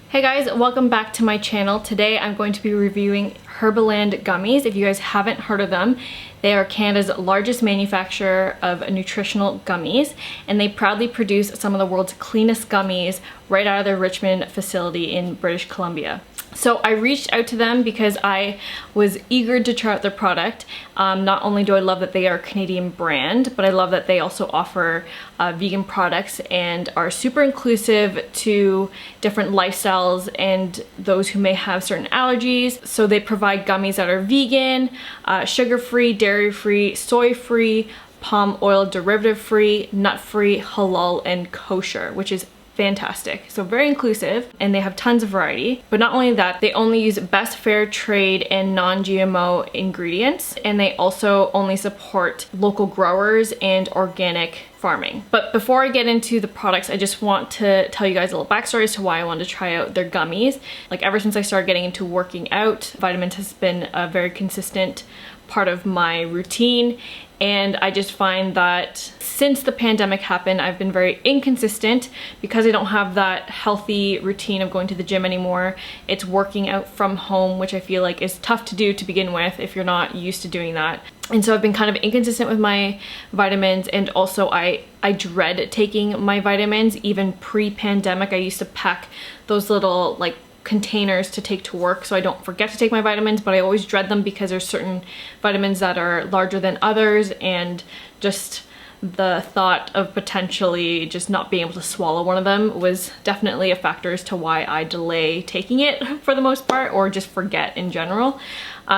Hey guys, welcome back to my channel. Today I'm going to be reviewing Herbaland Gummies. If you guys haven't heard of them, they are Canada's largest manufacturer of nutritional gummies, and they proudly produce some of the world's cleanest gummies right out of their Richmond facility in British Columbia. So I reached out to them because I was eager to try out their product. Not only do I love that they are a Canadian brand, but I love that they also offer vegan products and are super inclusive to different lifestyles and those who may have certain allergies. So they provide gummies that are vegan, sugar-free, dairy-free, soy-free, palm oil derivative-free, nut-free, halal, and kosher, which is fantastic. So very inclusive, and they have tons of variety. But not only that, they only use best fair trade and non-GMO ingredients, and they also only support local growers and organic farming. But before I get into the products, I just want to tell you guys a little backstory as to why I wanted to try out their gummies. Like, ever since I started getting into working out, vitamins has been a very consistent part of my routine, and I just find that since the pandemic happened, I've been very inconsistent because I don't have that healthy routine of going to the gym anymore. It's working out from home, which I feel like is tough to do to begin with if you're not used to doing that. And so I've been kind of inconsistent with my vitamins, and also I dread taking my vitamins. Even pre-pandemic, I used to pack those little like containers to take to work so I don't forget to take my vitamins, but I always dread them because there's certain vitamins that are larger than others, and just the thought of potentially just not being able to swallow one of them was definitely a factor as to why I delay taking it for the most part, or just forget in general.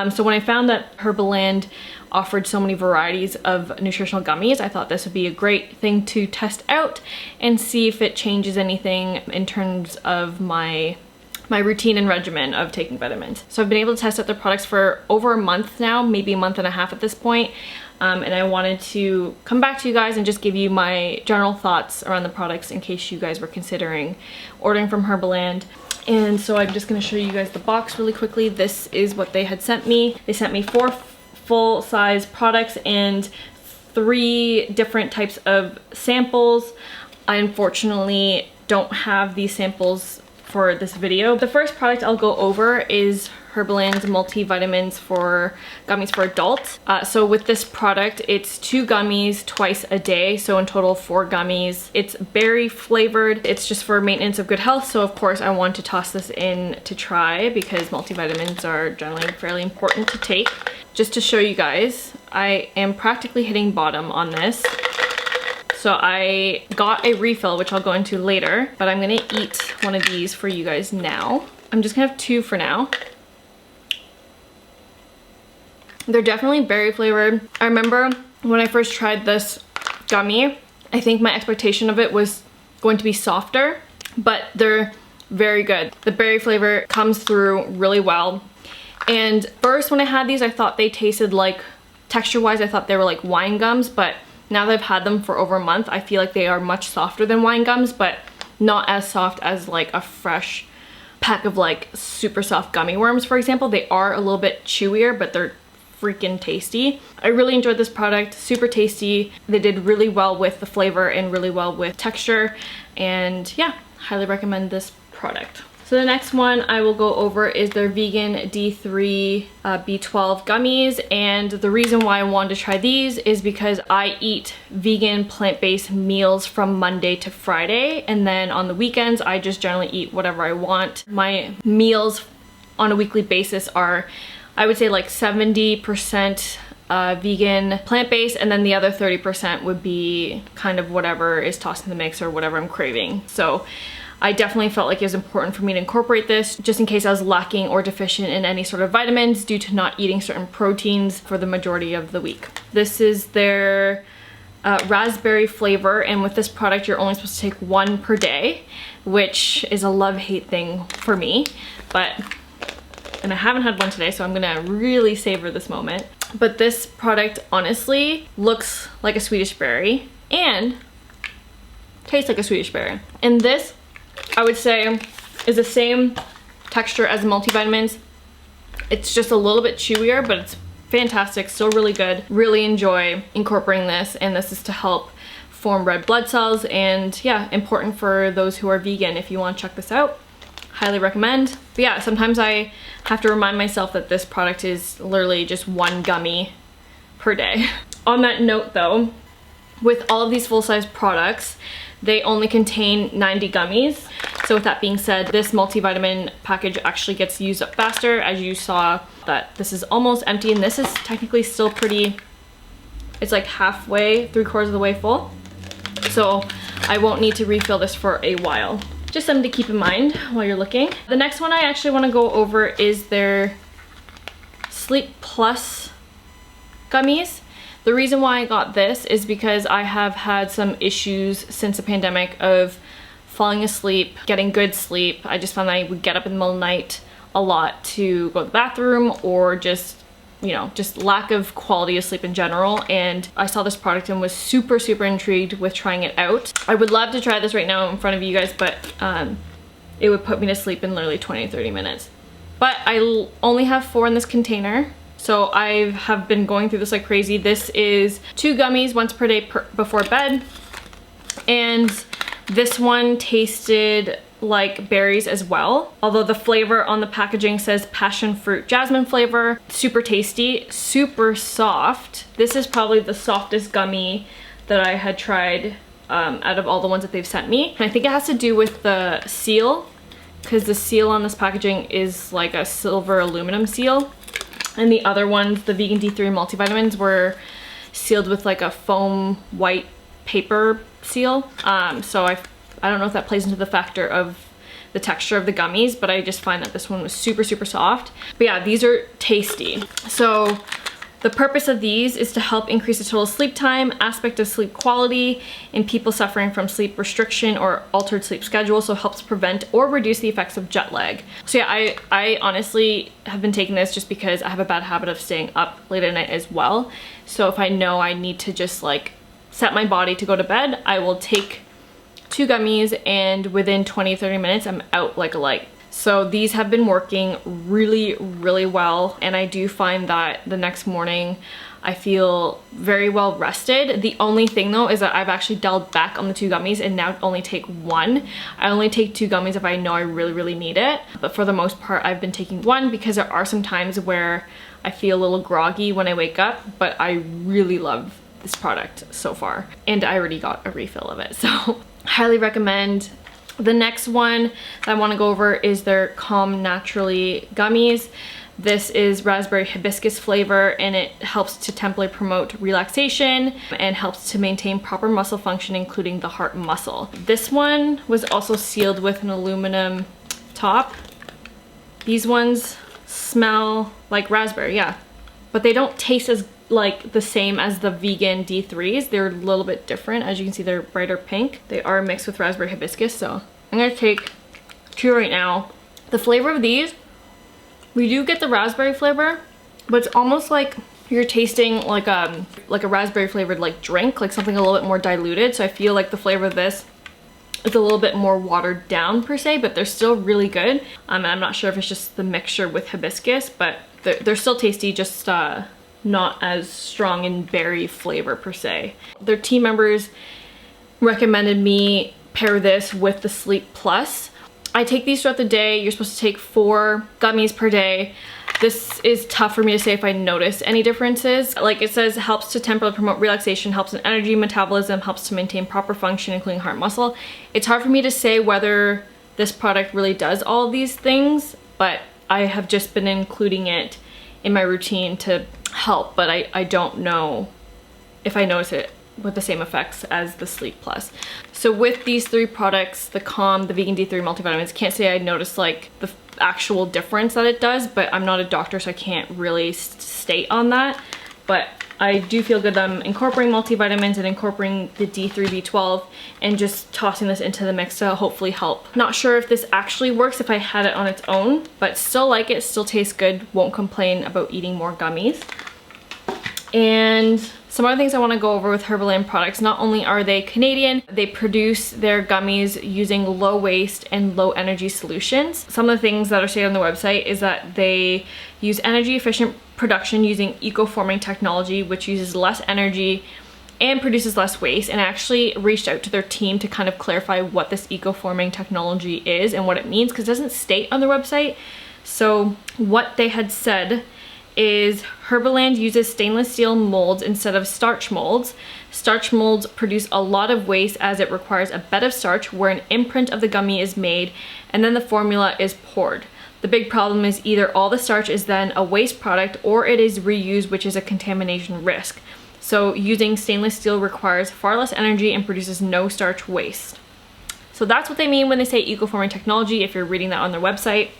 So when I found that Herbaland offered so many varieties of nutritional gummies, I thought this would be a great thing to test out and see if it changes anything in terms of my routine and regimen of taking vitamins. So I've been able to test out their products for over a month now, maybe a month and a half at this point. And I wanted to come back to you guys and just give you my general thoughts around the products in case you guys were considering ordering from Herbaland. And so I'm just gonna show you guys the box really quickly. This is what they had sent me. They sent me 4 full-size products and 3 different types of samples. I unfortunately don't have these samples for this video. The first product I'll go over is Herbaland's multivitamins for gummies for adults. So with this product, it's 2 gummies twice a day, so in total 4 gummies. It's berry flavored. It's just for maintenance of good health, so of course I want to toss this in to try because multivitamins are generally fairly important to take. Just to show you guys, I am practically hitting bottom on this. So I got a refill, which I'll go into later, but I'm gonna eat one of these for you guys now. I'm just gonna have 2 for now. They're definitely berry flavored. I remember when I first tried this gummy, I think my expectation of it was going to be softer, but they're very good. The berry flavor comes through really well. And first when I had these, I thought they tasted like, texture-wise, I thought they were like wine gums, but now that I've had them for over a month, I feel like they are much softer than wine gums, but not as soft as like a fresh pack of like super soft gummy worms, for example. They are a little bit chewier, but they're freaking tasty. I really enjoyed this product, super tasty. They did really well with the flavor and really well with texture, and yeah, highly recommend this product. So the next one I will go over is their vegan D3 B12 gummies, and the reason why I wanted to try these is because I eat vegan plant-based meals from Monday to Friday, and then on the weekends I just generally eat whatever I want. My meals on a weekly basis are, I would say, like 70% vegan plant-based, and then the other 30% would be kind of whatever is tossed in the mix or whatever I'm craving. So I definitely felt like it was important for me to incorporate this just in case I was lacking or deficient in any sort of vitamins due to not eating certain proteins for the majority of the week. This is their raspberry flavor, and with this product you're only supposed to take 1 per day, which is a love-hate thing for me, and I haven't had one today, so I'm gonna really savor this moment. But this product honestly looks like a Swedish berry and tastes like a Swedish berry. And this, I would say, is the same texture as the multivitamins. It's just a little bit chewier, but it's fantastic, still really good. Really enjoy incorporating this, and this is to help form red blood cells, and yeah, important for those who are vegan. If you want to check this out, highly recommend. But yeah, sometimes I have to remind myself that this product is literally just one gummy per day. On that note though, with all of these full-size products, they only contain 90 gummies. So with that being said, this multivitamin package actually gets used up faster. As you saw, that this is almost empty, and this is technically still pretty, it's like halfway, 3/4 of the way full. So I won't need to refill this for a while. Just something to keep in mind while you're looking. The next one I actually want to go over is their Sleep Plus gummies. The reason why I got this is because I have had some issues since the pandemic of falling asleep, getting good sleep. I just found that I would get up in the middle of the night a lot to go to the bathroom, or just, you know, just lack of quality of sleep in general. And I saw this product and was super intrigued with trying it out. I would love to try this right now in front of you guys, but it would put me to sleep in literally 20 to 30 minutes. But I only have 4 in this container. So I have been going through this like crazy. This is 2 gummies once per day before bed. And this one tasted like berries as well. Although the flavor on the packaging says passion fruit jasmine flavor. Super tasty, super soft. This is probably the softest gummy that I had tried out of all the ones that they've sent me. And I think it has to do with the seal, because the seal on this packaging is like a silver aluminum seal. And the other ones, the vegan D3 multivitamins, were sealed with like a foam white paper seal. So I don't know if that plays into the factor of the texture of the gummies, but I just find that this one was super soft. But yeah, these are tasty. So the purpose of these is to help increase the total sleep time, aspect of sleep quality in people suffering from sleep restriction or altered sleep schedule, so it helps prevent or reduce the effects of jet lag. So yeah, I honestly have been taking this just because I have a bad habit of staying up late at night as well. So if I know I need to just like set my body to go to bed, I will take 2 gummies, and within 20-30 minutes I'm out like a light. So these have been working really well, and I do find that the next morning I feel very well rested. The only thing though is that I've actually dialed back on the 2 gummies and now only take 1. I only take 2 gummies if I know I really need it, but for the most part I've been taking 1 because there are some times where I feel a little groggy when I wake up, but I really love this product so far, and I already got a refill of it, so highly recommend. The next one that I want to go over is their Calm Naturally gummies. This is raspberry hibiscus flavor, and it helps to temporarily promote relaxation and helps to maintain proper muscle function, including the heart muscle. This one was also sealed with an aluminum top. These ones smell like raspberry, yeah, but they don't taste as like the same as the vegan D3s. They're a little bit different. As you can see, they're brighter pink. They are mixed with raspberry hibiscus, so I'm gonna take 2 right now. The flavor of these, we do get the raspberry flavor, but it's almost like you're tasting like a raspberry flavored like drink, like something a little bit more diluted. So I feel like the flavor of this is a little bit more watered down per se, but they're still really good. And I'm not sure if it's just the mixture with hibiscus, but they're still tasty, just not as strong in berry flavor per se. Their team members recommended me pair this with the Sleep Plus. I take these throughout the day. You're supposed to take 4 gummies per day. This is tough for me to say if I notice any differences. Like it says, helps to temporarily promote relaxation, helps in energy metabolism, helps to maintain proper function, including heart muscle. It's hard for me to say whether this product really does all of these things, but I have just been including it in my routine to help, but I don't know if I notice it with the same effects as the Sleep Plus. So with these 3 products, the Calm, the Vegan D3 multivitamins, can't say I noticed like the actual difference that it does, but I'm not a doctor, so I can't really state on that. But I do feel good that I'm incorporating multivitamins and incorporating the D3, B12, and just tossing this into the mix to hopefully help. Not sure if this actually works if I had it on its own, but still like it, still tastes good, won't complain about eating more gummies. And some other things I want to go over with Herbaland products. Not only are they Canadian, they produce their gummies using low waste and low energy solutions. Some of the things that are stated on the website is that they use energy efficient production using eco-forming technology, which uses less energy and produces less waste. And I actually reached out to their team to kind of clarify what this eco-forming technology is and what it means, because it doesn't state on their website. So what they had said is Herbaland uses stainless steel molds instead of starch molds. Starch molds produce a lot of waste as it requires a bed of starch where an imprint of the gummy is made and then the formula is poured. The big problem is either all the starch is then a waste product or it is reused, which is a contamination risk. So using stainless steel requires far less energy and produces no starch waste. So that's what they mean when they say eco-forming technology, if you're reading that on their website.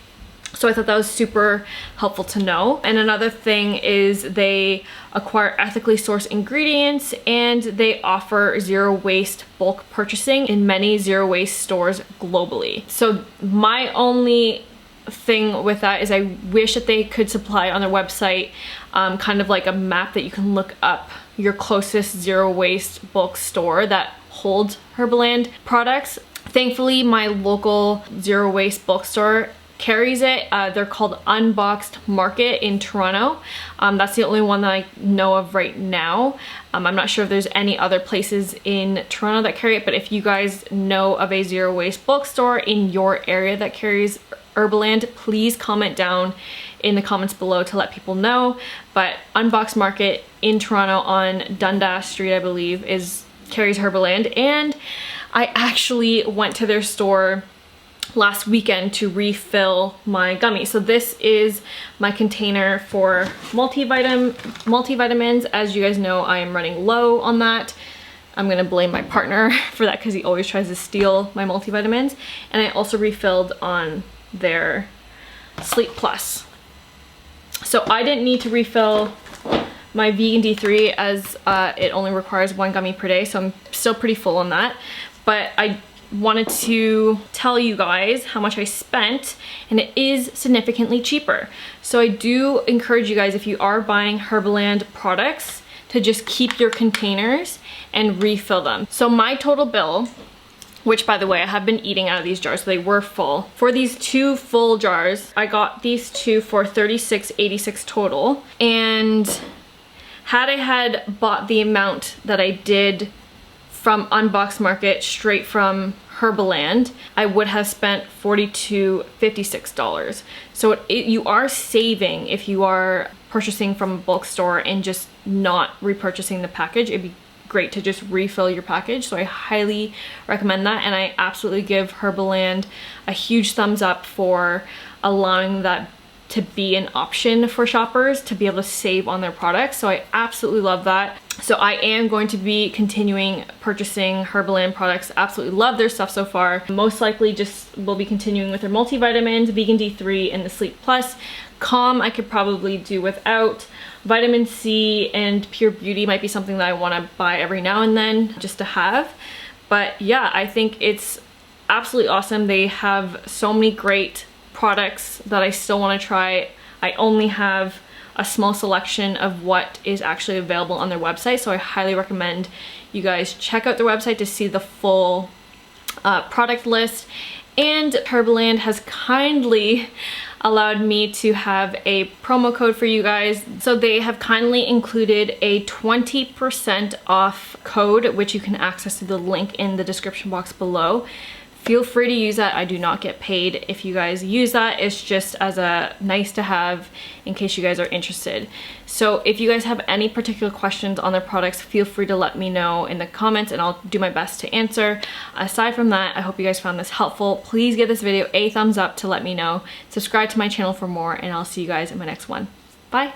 So I thought that was super helpful to know. And another thing is they acquire ethically sourced ingredients and they offer zero waste bulk purchasing in many zero waste stores globally. So my only thing with that is I wish that they could supply on their website kind of like a map that you can look up your closest zero waste bulk store that holds Herbaland products. Thankfully, my local zero waste bulk store carries it. They're called Unboxed Market in Toronto. That's the only one that I know of right now. I'm not sure if there's any other places in Toronto that carry it, but if you guys know of a zero waste bulk store in your area that carries Herbaland, please comment down in the comments below to let people know. But Unboxed Market in Toronto on Dundas Street, I believe, carries Herbaland, and I actually went to their store last weekend to refill my gummy. So this is my container for multivitamins. As you guys know, I am running low on that. I'm gonna blame my partner for that because he always tries to steal my multivitamins. And I also refilled on their Sleep Plus. So I didn't need to refill my vegan D3 as it only requires 1 gummy per day, so I'm still pretty full on that. But I wanted to tell you guys how much I spent, and it is significantly cheaper. So I do encourage you guys, if you are buying Herbaland products, to just keep your containers and refill them. So my total bill, which by the way, I have been eating out of these jars, so they were full. For these 2 full jars, I got these 2 for $36.86 total. And had I had bought the amount that I did from Unboxed Market straight from Herbaland, I would have spent $42.56. So you are saving if you are purchasing from a bulk store and just not repurchasing the package. It'd be great to just refill your package, so I highly recommend that. And I absolutely give Herbaland a huge thumbs up for allowing that to be an option for shoppers to be able to save on their products. So I absolutely love that. So I am going to be continuing purchasing Herbaland products. Absolutely love their stuff so far. Most likely just will be continuing with their multivitamins, vegan D3, and the Sleep Plus. Calm I could probably do without. Vitamin C and Pure Beauty might be something that I want to buy every now and then just to have. But yeah, I think it's absolutely awesome. They have so many great products that I still want to try. I only have a small selection of what is actually available on their website, so I highly recommend you guys check out their website to see the full product list. And Herbaland has kindly allowed me to have a promo code for you guys. So they have kindly included a 20% off code, which you can access through the link in the description box below. Feel free to use that. I do not get paid if you guys use that. It's just as a nice to have in case you guys are interested. So if you guys have any particular questions on their products, feel free to let me know in the comments and I'll do my best to answer. Aside from that, I hope you guys found this helpful. Please give this video a thumbs up to let me know. Subscribe to my channel for more, and I'll see you guys in my next one. Bye.